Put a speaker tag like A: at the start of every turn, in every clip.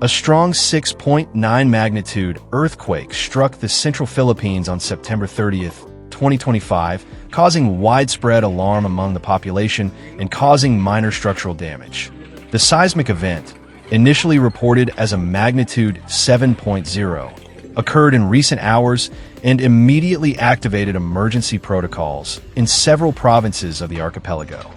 A: A strong 6.9 magnitude earthquake struck the central Philippines on September 30th, 2025, causing widespread alarm among the population and causing minor structural damage. The seismic event, initially reported as a magnitude 7.0, occurred in recent hours and immediately activated emergency protocols in several provinces of the archipelago.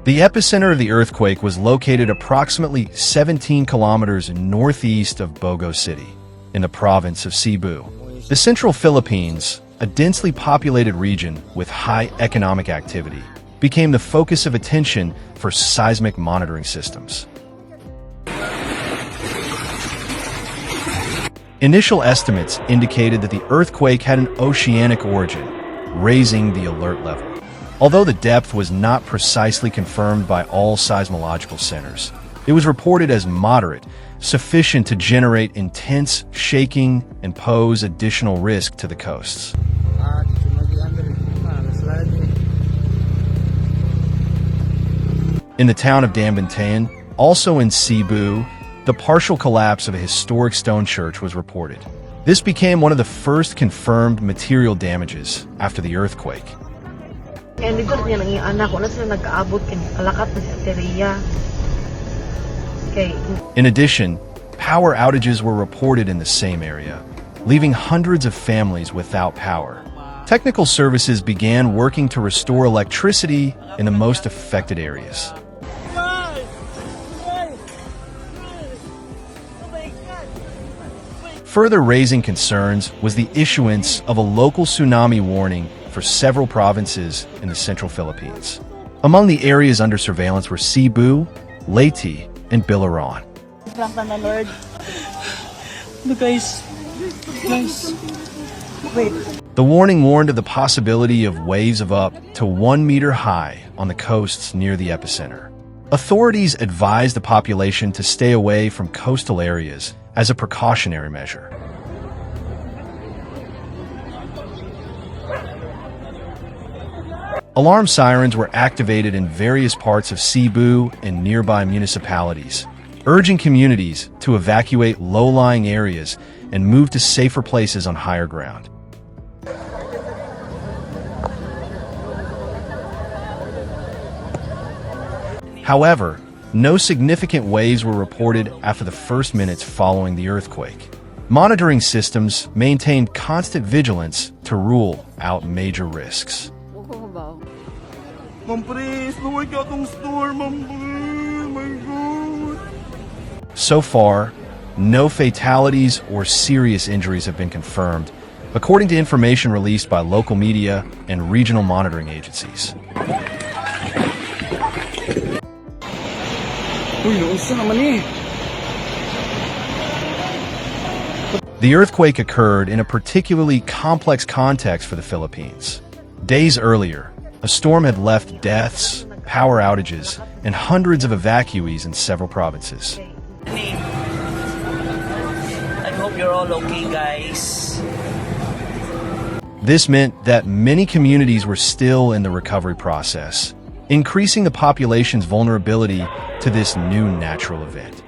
A: The epicenter of the earthquake was located approximately 17 kilometers northeast of Bogo City, in the province of Cebu. The central Philippines, a densely populated region with high economic activity, became the focus of attention for seismic monitoring systems. Initial estimates indicated that the earthquake had an oceanic origin, raising the alert level. Although the depth was not precisely confirmed by all seismological centers, it was reported as moderate, sufficient to generate intense shaking and pose additional risk to the coasts. In the town of Daanbantayan, also in Cebu, the partial collapse of a historic stone church was reported. This became one of the first confirmed material damages after the earthquake. In addition, power outages were reported in the same area, leaving hundreds of families without power. Technical services began working to restore electricity in the most affected areas. Further raising concerns was the issuance of a local tsunami warning for several provinces in the central Philippines. Among the areas under surveillance were Cebu, Leyte, and Biliran. The warning warned of the possibility of waves of up to 1 meter high on the coasts near the epicenter. Authorities advised the population to stay away from coastal areas as a precautionary measure. Alarm sirens were activated in various parts of Cebu and nearby municipalities, urging communities to evacuate low-lying areas and move to safer places on higher ground. However, no significant waves were reported after the first minutes following the earthquake. Monitoring systems maintained constant vigilance to rule out major risks. So far, no fatalities or serious injuries have been confirmed, according to information released by local media and regional monitoring agencies. The earthquake occurred in a particularly complex context for the Philippines. Days earlier, a storm had left deaths, power outages, and hundreds of evacuees in several provinces.
B: I hope you're all okay, guys.
A: This meant that many communities were still in the recovery process, increasing the population's vulnerability to this new natural event.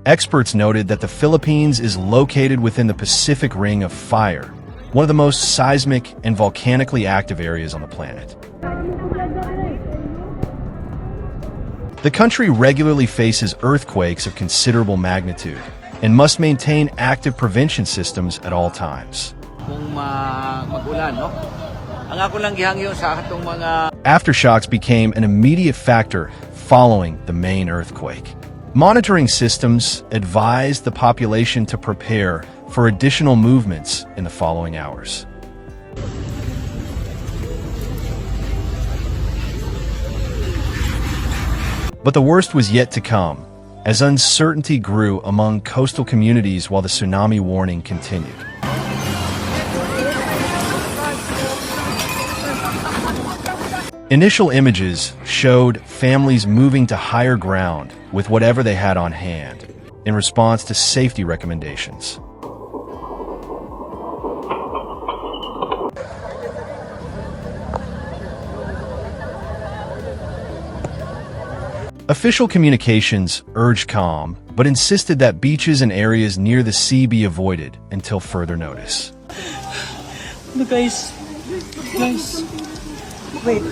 A: Experts noted that the Philippines is located within the Pacific Ring of Fire, one of the most seismic and volcanically active areas on the planet. The country regularly faces earthquakes of considerable magnitude and must maintain active prevention systems at all times. Aftershocks became an immediate factor following the main earthquake. Monitoring systems advised the population to prepare for additional movements in the following hours. But the worst was yet to come, as uncertainty grew among coastal communities while the tsunami warning continued. Initial images showed families moving to higher ground with whatever they had on hand in response to safety recommendations. Official communications urged calm, but insisted that beaches and areas near the sea be avoided until further notice.
B: Guys, wait.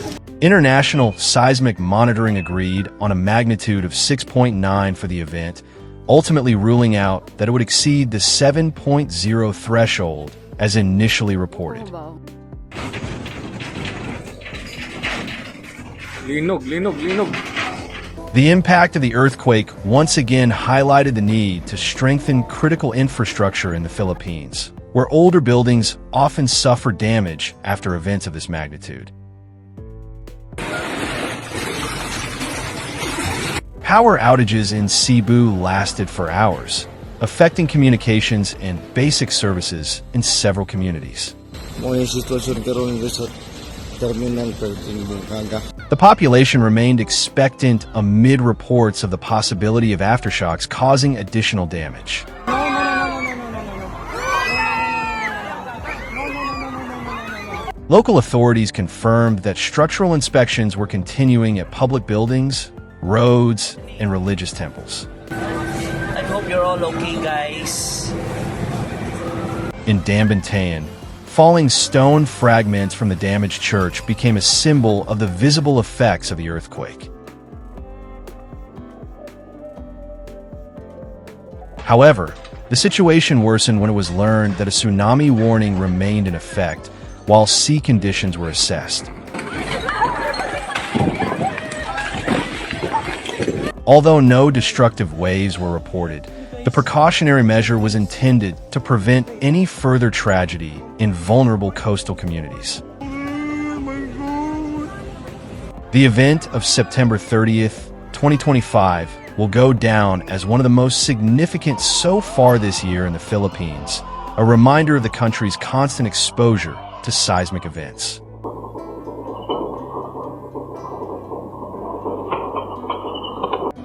A: International seismic monitoring agreed on a magnitude of 6.9 for the event, ultimately ruling out that it would exceed the 7.0 threshold as initially reported. The impact of the earthquake once again highlighted the need to strengthen critical infrastructure in the Philippines, where older buildings often suffer damage after events of this magnitude. Power outages in Cebu lasted for hours, affecting communications and basic services in several communities. The population remained expectant amid reports of the possibility of aftershocks causing additional damage. Local authorities confirmed that structural inspections were continuing at public buildings, roads, and religious temples.
B: I hope you're all okay, guys.
A: In Daanbantayan, falling stone fragments from the damaged church became a symbol of the visible effects of the earthquake. However, the situation worsened when it was learned that a tsunami warning remained in effect while sea conditions were assessed. Although no destructive waves were reported, the precautionary measure was intended to prevent any further tragedy in vulnerable coastal communities. The event of September 30th, 2025 will go down as one of the most significant so far this year in the Philippines, a reminder of the country's constant exposure to seismic events.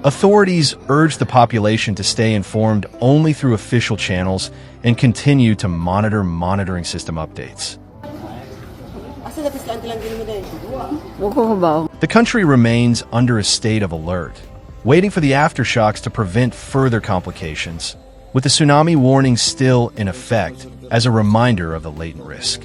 A: Authorities urge the population to stay informed only through official channels and continue to monitor monitoring system updates. The country remains under a state of alert, waiting for the aftershocks to prevent further complications, with the tsunami warning still in effect as a reminder of the latent risk.